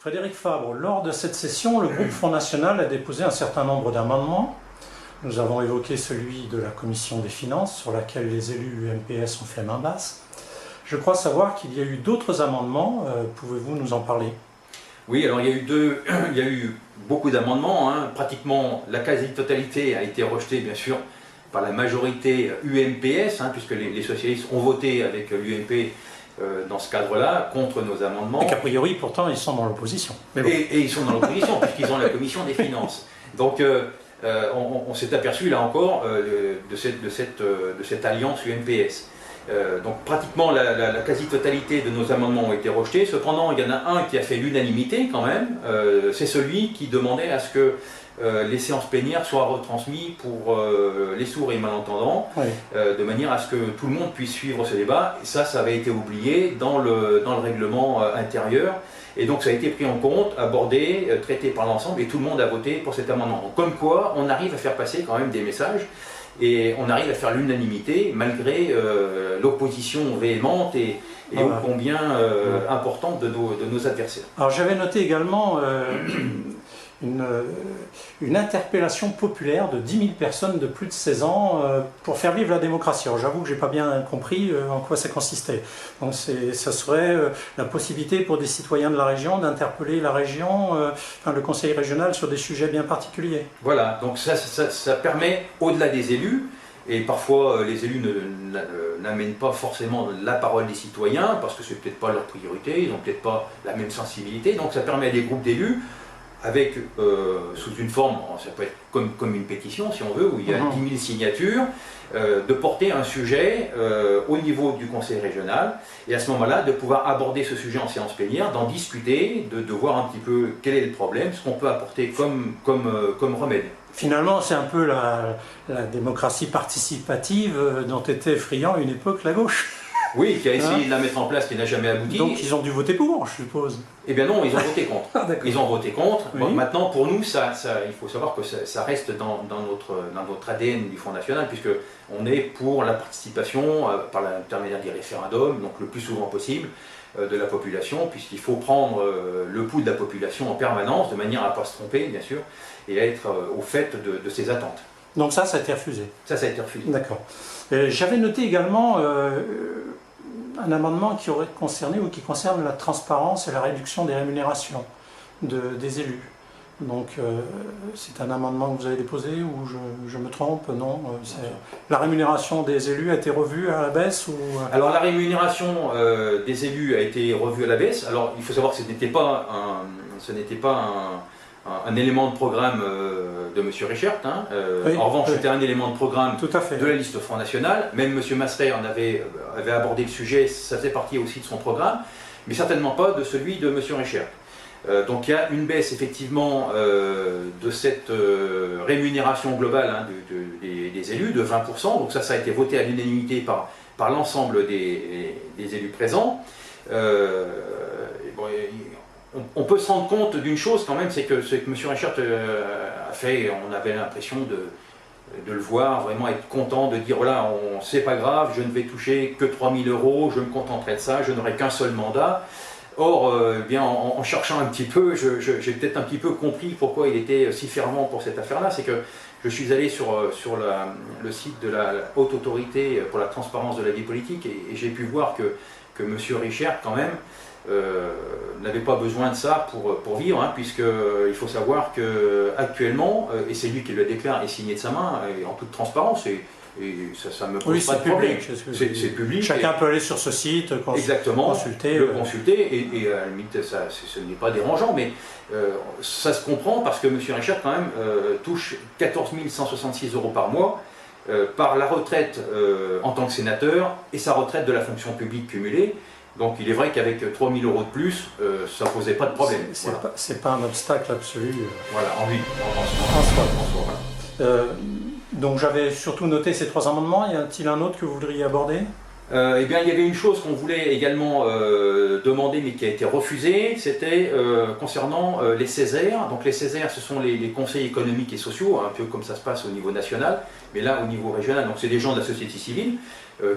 Frédéric Fabre, lors de cette session, le groupe Front National a déposé un certain nombre d'amendements. Nous avons évoqué celui de la Commission des finances, sur laquelle les élus UMPS ont fait main basse. Je crois savoir qu'il y a eu d'autres amendements. Pouvez-vous nous en parler? Oui, alors il y a eu beaucoup d'amendements. Pratiquement la quasi-totalité a été rejetée, bien sûr, par la majorité UMPS, puisque les socialistes ont voté avec l'UMP dans ce cadre-là, contre nos amendements. Et qu'a priori, pourtant, ils sont dans l'opposition. Bon. Et ils sont dans l'opposition, puisqu'ils ont la Commission des finances. Donc, on s'est aperçu, là encore, de cette alliance UMPS. Donc pratiquement la quasi-totalité de nos amendements ont été rejetés. Cependant, il y en a un qui a fait l'unanimité quand même. C'est celui qui demandait à ce que les séances plénières soient retransmises pour les sourds et malentendants, oui. De manière à ce que tout le monde puisse suivre ce débat. Et ça avait été oublié dans le règlement intérieur. Et donc ça a été pris en compte, abordé, traité par l'ensemble, et tout le monde a voté pour cet amendement. Donc, comme quoi, on arrive à faire passer quand même des messages. Et on arrive à faire l'unanimité malgré l'opposition véhémente et ô combien importante de nos adversaires. Alors j'avais noté également une interpellation populaire de 10 000 personnes de plus de 16 ans pour faire vivre la démocratie. Alors j'avoue que je n'ai pas bien compris en quoi ça consistait. Donc ça serait la possibilité pour des citoyens de la région d'interpeller la région, le conseil régional sur des sujets bien particuliers. Voilà, donc ça permet, au-delà des élus, et parfois les élus n'amènent pas forcément la parole des citoyens, parce que c'est peut-être pas leur priorité, ils n'ont peut-être pas la même sensibilité, donc ça permet à des groupes d'élus, avec, sous une forme, ça peut être comme une pétition si on veut, où il y a 10 000 signatures, de porter un sujet au niveau du conseil régional, et à ce moment-là, de pouvoir aborder ce sujet en séance plénière, d'en discuter, de voir un petit peu quel est le problème, ce qu'on peut apporter comme remède. Finalement, c'est un peu la démocratie participative dont était friand à une époque la gauche. Oui, qui a essayé de la mettre en place, qui n'a jamais abouti. Donc ils ont dû voter pour, je suppose. Eh bien non, ils ont voté contre. Ils ont voté contre. Oui. Bon, maintenant, pour nous, il faut savoir que ça reste dans notre ADN du Front National, puisqu'on est pour la participation par l'intermédiaire des référendums, donc le plus souvent possible, de la population, puisqu'il faut prendre le pouls de la population en permanence, de manière à ne pas se tromper, bien sûr, et à être au fait de ses attentes. Donc ça a été refusé. Ça a été refusé. D'accord. J'avais noté également un amendement qui aurait concerné ou qui concerne la transparence et la réduction des rémunérations des élus. Donc c'est un amendement que vous avez déposé ou je me trompe? Non, la rémunération des élus a été revue à la baisse ou... Alors la rémunération des élus a été revue à la baisse. Alors il faut savoir que ce n'était pas un élément de programme de M. Richert. Oui, en revanche, oui. c'était un élément de programme de la liste Front National. Même M. Masseret en avait abordé le sujet, ça faisait partie aussi de son programme, mais certainement pas de celui de M. Richert. Donc il y a une baisse effectivement de cette rémunération globale des élus de 20%. Donc ça a été voté à l'unanimité par l'ensemble des élus présents. On peut se rendre compte d'une chose quand même, c'est que ce que M. Richert a fait, on avait l'impression de le voir vraiment être content, de dire voilà, c'est pas grave, je ne vais toucher que 3 000 €, je me contenterai de ça, je n'aurai qu'un seul mandat. Or, bien, en cherchant un petit peu, j'ai peut-être un petit peu compris pourquoi il était si fervent pour cette affaire-là. C'est que je suis allé sur le site de la Haute Autorité pour la transparence de la vie politique et j'ai pu voir que M. Richert, quand même, n'avait pas besoin de ça pour vivre, puisqu'il faut savoir qu'actuellement, et c'est lui qui le déclare et signé de sa main, et en toute transparence, et ça me pose pas de problème. C'est public. Chacun peut aller sur ce site, consulter. Le consulter, et à la limite, ce n'est pas dérangeant, mais ça se comprend parce que M. Richert, quand même, touche 14 166 € par mois par la retraite en tant que sénateur et sa retraite de la fonction publique cumulée. Donc il est vrai qu'avec 3 000 € de plus, ça ne posait pas de problème. C'est pas un obstacle absolu. Voilà, en lui. Donc j'avais surtout noté ces 3 amendements. Y a-t-il un autre que vous voudriez aborder? Eh bien, il y avait une chose qu'on voulait également demander, mais qui a été refusée, c'était concernant les Césaires. Donc les Césaires, ce sont les conseils économiques et sociaux, un peu comme ça se passe au niveau national, mais là au niveau régional, donc c'est des gens de la société civile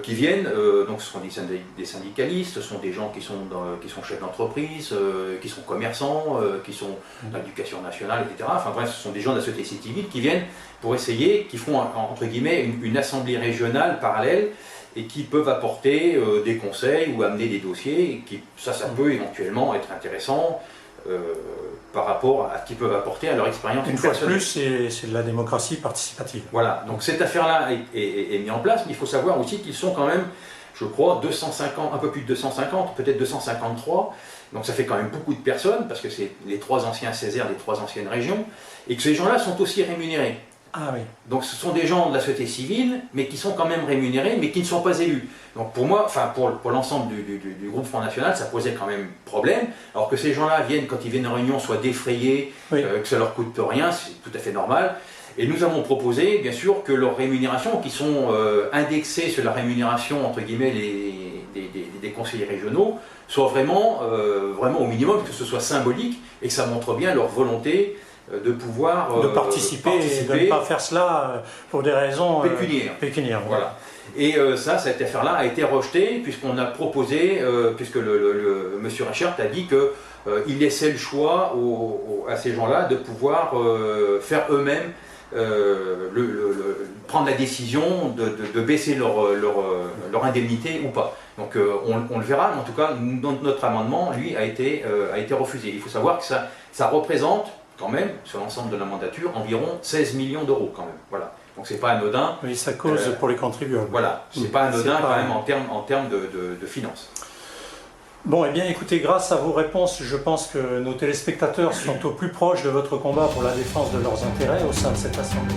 qui viennent, donc ce sont des syndicalistes, ce sont des gens qui sont chefs d'entreprise, qui sont commerçants, qui sont de l'éducation nationale, etc. Enfin bref, ce sont des gens de la société civile qui viennent pour essayer, qui font entre guillemets une assemblée régionale parallèle, et qui peuvent apporter des conseils ou amener des dossiers, et qui, ça peut éventuellement être intéressant par rapport à ce qu'ils peuvent apporter à leur expérience. Une fois de plus, c'est de la démocratie participative. Voilà, donc cette affaire-là est mise en place, mais il faut savoir aussi qu'ils sont quand même, je crois, 250, un peu plus de 250, peut-être 253, donc ça fait quand même beaucoup de personnes, parce que c'est les 3 anciens Césaires des 3 anciennes régions, et que ces gens-là sont aussi rémunérés. Ah oui. Donc ce sont des gens de la société civile, mais qui sont quand même rémunérés, mais qui ne sont pas élus. Donc pour moi, enfin pour l'ensemble du groupe Front National, ça posait quand même problème. Alors que ces gens-là viennent, quand ils viennent en réunion, soient défrayés, oui. Que ça leur coûte rien, c'est tout à fait normal. Et nous avons proposé, bien sûr, que leurs rémunérations, qui sont indexées sur la rémunération, entre guillemets, des conseillers régionaux, soient vraiment au minimum, que ce soit symbolique, et que ça montre bien leur volonté de pouvoir de participer et de ne pas faire cela pour des raisons pécuniaires. Voilà. Et cette affaire-là a été rejetée puisqu'on a proposé, puisque le monsieur Reichert a dit qu'il laissait le choix à ces gens-là de pouvoir faire eux-mêmes, prendre la décision de baisser leur indemnité ou pas. Donc on le verra, mais en tout cas notre amendement, lui, a été refusé. Il faut savoir que ça représente quand même, sur l'ensemble de la mandature, environ 16 millions d'euros quand même. Voilà. Donc c'est pas anodin. Oui, ça cause pour les contribuables. Voilà, c'est pas anodin quand même en termes de finances. Bon, eh bien écoutez, grâce à vos réponses, je pense que nos téléspectateurs sont au plus proche de votre combat pour la défense de leurs intérêts au sein de cette assemblée.